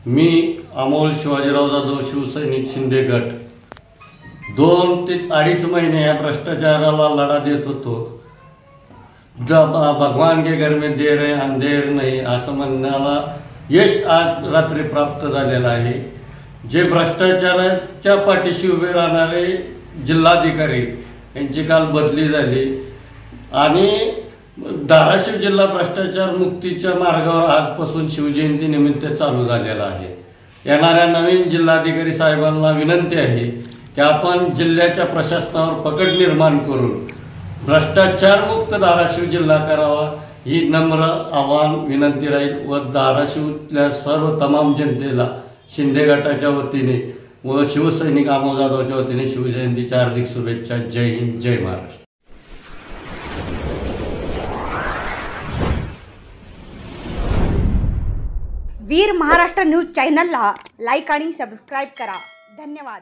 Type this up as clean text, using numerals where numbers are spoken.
मी अमोल शिवाजीराव जाधव शिवसैनिक शिंदे गट 2 ते 2.5 महिने या भ्रष्टाचाराला लढा देत होतो। भगवान के घर में देर है अंधेर नहीं असं म्हणण्याला यश आज रात्री प्राप्त झालेलं आहे। जे भ्रष्टाचाराच्या पाठीशी उभे राहणारे जिल्हाधिकारी यांची काल बदली झाली आणि धाराशिव जिल्हा भ्रष्टाचार मुक्तीच्या मार्गावर आजपासून शिवजयंती निमित्त चालू झालेला आहे। येणाऱ्या नवीन जिल्हाधिकारी साहेबांना विनंती आहे की आपण जिल्ह्याच्या प्रशासनावर पकड निर्माण करून भ्रष्टाचार मुक्त धाराशिव जिल्हा करावा ही नम्र आवाहन विनंती राहील व धाराशिवतल्या सर्व तमाम जनतेला शिंदे गटाच्या वतीने व शिवसैनिक अमोल जाधवच्या वतीने शिवजयंतीच्या हार्दिक शुभेच्छा। जय हिंद, जय महाराष्ट्र। वीर महाराष्ट्र न्यूज चॅनलला लाईक आणि सबस्क्राइब करा। धन्यवाद।